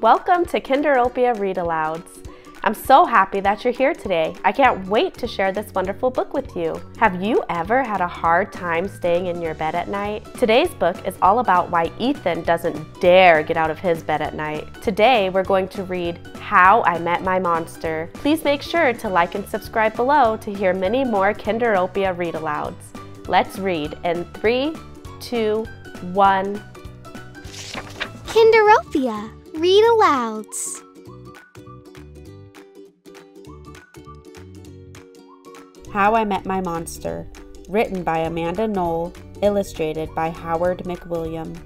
Welcome to Kinderopia Read Alouds. I'm so happy that you're here today. I can't wait to share this wonderful book with you. Have you ever had a hard time staying in your bed at night? Today's book is all about why Ethan doesn't dare get out of his bed at night. Today we're going to read How I Met My Monster. Please make sure to like and subscribe below to hear many more Kinderopia Read Alouds. Let's read in 3, 2, 1. Kinderopia Read Alouds. How I Met My Monster, written by Amanda Noll, illustrated by Howard McWilliam.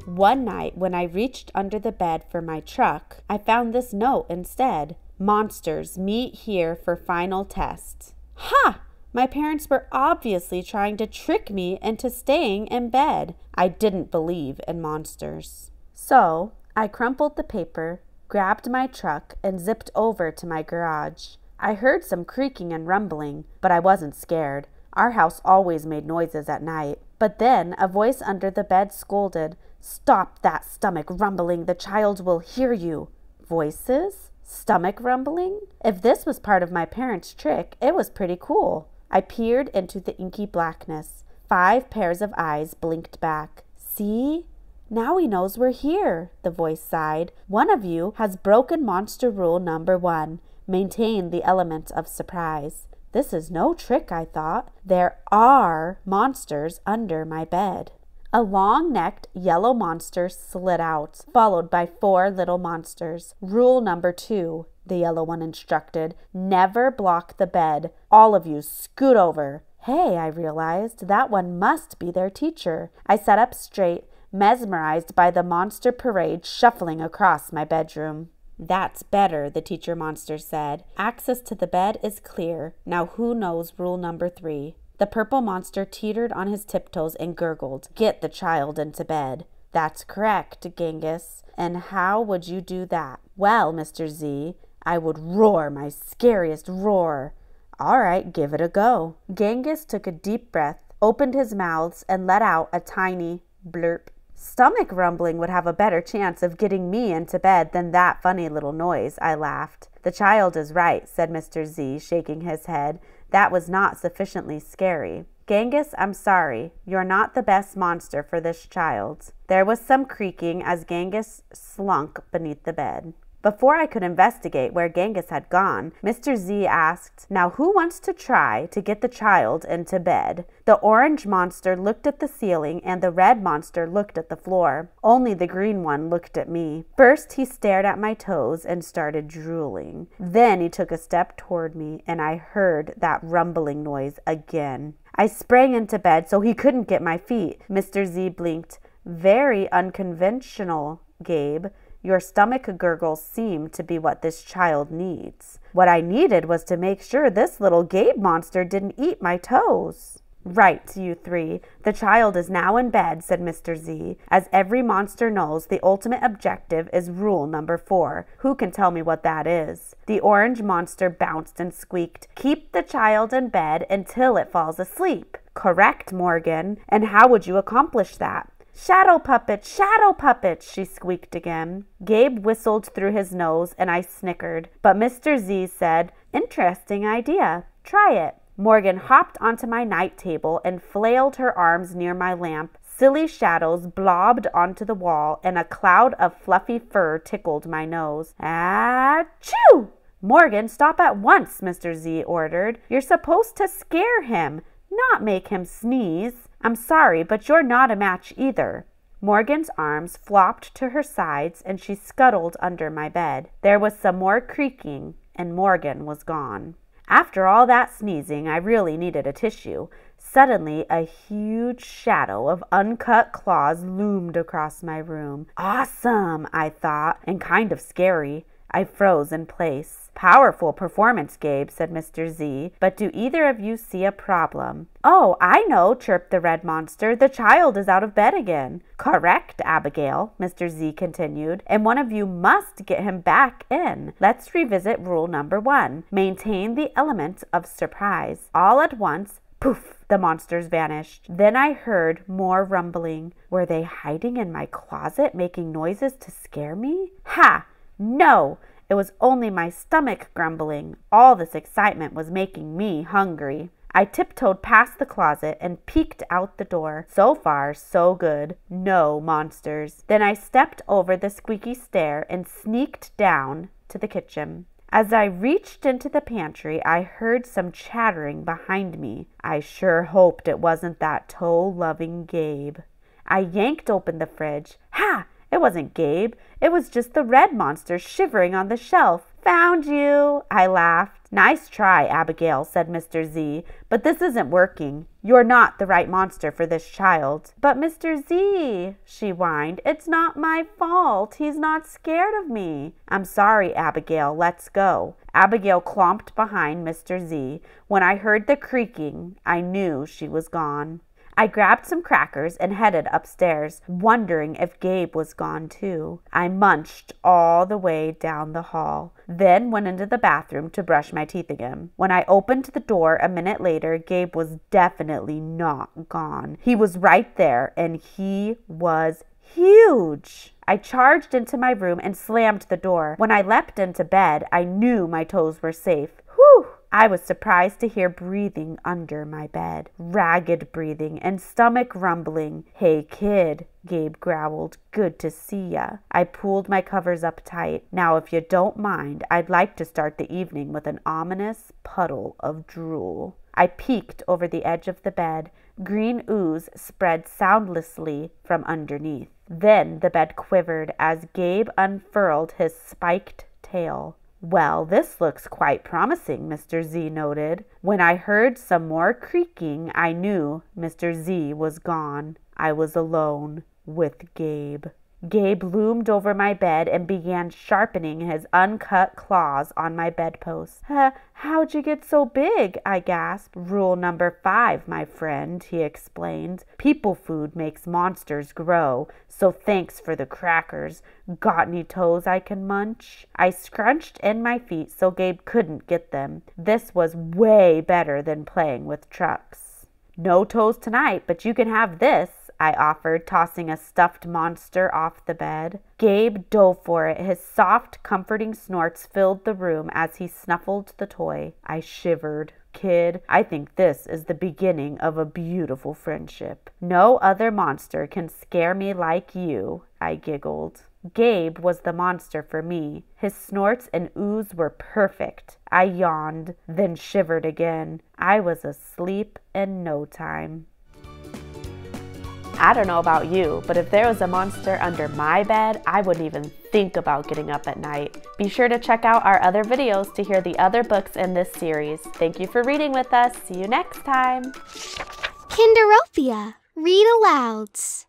One night when I reached under the bed for my truck, I found this note instead. Monsters, meet here for final test. Ha! My parents were obviously trying to trick me into staying in bed. I didn't believe in monsters. So, I crumpled the paper, grabbed my truck, and zipped over to my garage. I heard some creaking and rumbling, but I wasn't scared. Our house always made noises at night. But then a voice under the bed scolded, "Stop that stomach rumbling, the child will hear you." Voices? Stomach rumbling? If this was part of my parents' trick, it was pretty cool. I peered into the inky blackness. 5 pairs of eyes blinked back. See? Now he knows we're here, the voice sighed. One of you has broken monster rule number 1. Maintain the element of surprise. This is no trick, I thought. There are monsters under my bed. A long-necked yellow monster slid out, followed by 4 little monsters. Rule number 2, the yellow one instructed. Never block the bed. All of you scoot over. Hey, I realized, that one must be their teacher. I sat up straight, mesmerized by the monster parade shuffling across my bedroom. That's better, the teacher monster said. Access to the bed is clear. Now who knows rule number 3? The purple monster teetered on his tiptoes and gurgled, "Get the child into bed." That's correct, Genghis. And how would you do that? Well, Mr. Z, I would roar my scariest roar. All right, give it a go. Genghis took a deep breath, opened his mouth, and let out a tiny blurp. Stomach rumbling would have a better chance of getting me into bed than that funny little noise, I laughed. The child is right, said Mr. Z, shaking his head. That was not sufficiently scary. Genghis, I'm sorry. You're not the best monster for this child. There was some creaking as Genghis slunk beneath the bed. Before I could investigate where Genghis had gone, Mr. Z asked, "Now who wants to try to get the child into bed?" The orange monster looked at the ceiling and the red monster looked at the floor. Only the green one looked at me. First he stared at my toes and started drooling. Then he took a step toward me and I heard that rumbling noise again. I sprang into bed so he couldn't get my feet. Mr. Z blinked. Very unconventional, Gabe. Your stomach gurgles seem to be what this child needs. What I needed was to make sure this little Gabe monster didn't eat my toes. Right, you 3. The child is now in bed, said Mr. Z. As every monster knows, the ultimate objective is rule number 4. Who can tell me what that is? The orange monster bounced and squeaked. Keep the child in bed until it falls asleep. Correct, Morgan. And how would you accomplish that? Shadow puppets, she squeaked again. Gabe whistled through his nose and I snickered, but Mr. Z said, "Interesting idea. Try it." Morgan hopped onto my night table and flailed her arms near my lamp. Silly shadows blobbed onto the wall and a cloud of fluffy fur tickled my nose. Achoo! Morgan, stop at once, Mr. Z ordered. You're supposed to scare him, not make him sneeze. I'm sorry, but you're not a match either. Morgan's arms flopped to her sides and she scuttled under my bed. There was some more creaking and Morgan was gone. After all that sneezing, I really needed a tissue. Suddenly, a huge shadow of uncut claws loomed across my room. Awesome, I thought, and kind of scary. I froze in place. Powerful performance, Gabe, said Mr. Z, but do either of you see a problem? Oh, I know, chirped the red monster. The child is out of bed again. Correct, Abigail, Mr. Z continued, and one of you must get him back in. Let's revisit rule number 1. Maintain the element of surprise. All at once, poof, the monsters vanished. Then I heard more rumbling. Were they hiding in my closet, making noises to scare me? Ha! No! It was only my stomach grumbling. All this excitement was making me hungry. I tiptoed past the closet and peeked out the door. So far, so good. No monsters. Then I stepped over the squeaky stair and sneaked down to the kitchen. As I reached into the pantry, I heard some chattering behind me. I sure hoped it wasn't that toe-loving Gabe. I yanked open the fridge. Ha! It wasn't Gabe. It was just the red monster shivering on the shelf. Found you, I laughed. Nice try, Abigail, said Mr. Z, but this isn't working. You're not the right monster for this child. But Mr. Z, she whined, it's not my fault. He's not scared of me. I'm sorry, Abigail. Let's go. Abigail clomped behind Mr. Z. When I heard the creaking, I knew she was gone. I grabbed some crackers and headed upstairs, wondering if Gabe was gone too. I munched all the way down the hall, then went into the bathroom to brush my teeth again. When I opened the door a minute later, Gabe was definitely not gone. He was right there, and he was huge. I charged into my room and slammed the door. When I leapt into bed, I knew my toes were safe. Whew! I was surprised to hear breathing under my bed. Ragged breathing and stomach rumbling. Hey, kid, Gabe growled. Good to see ya. I pulled my covers up tight. Now, if you don't mind, I'd like to start the evening with an ominous puddle of drool. I peeked over the edge of the bed. Green ooze spread soundlessly from underneath. Then the bed quivered as Gabe unfurled his spiked tail. Well, this looks quite promising, Mr. Z noted. When I heard some more creaking, I knew Mr. Z was gone. I was alone with Gabe. Gabe loomed over my bed and began sharpening his uncut claws on my bedpost. How'd you get so big? I gasped. Rule number 5, my friend, he explained. People food makes monsters grow, so thanks for the crackers. Got any toes I can munch? I scrunched in my feet so Gabe couldn't get them. This was way better than playing with trucks. No toes tonight, but you can have this, I offered, tossing a stuffed monster off the bed. Gabe dove for it. His soft, comforting snorts filled the room as he snuffled the toy. I shivered. Kid, I think this is the beginning of a beautiful friendship. No other monster can scare me like you, I giggled. Gabe was the monster for me. His snorts and ooze were perfect. I yawned, then shivered again. I was asleep in no time. I don't know about you, but if there was a monster under my bed, I wouldn't even think about getting up at night. Be sure to check out our other videos to hear the other books in this series. Thank you for reading with us. See you next time. Kinderopia. Read alouds.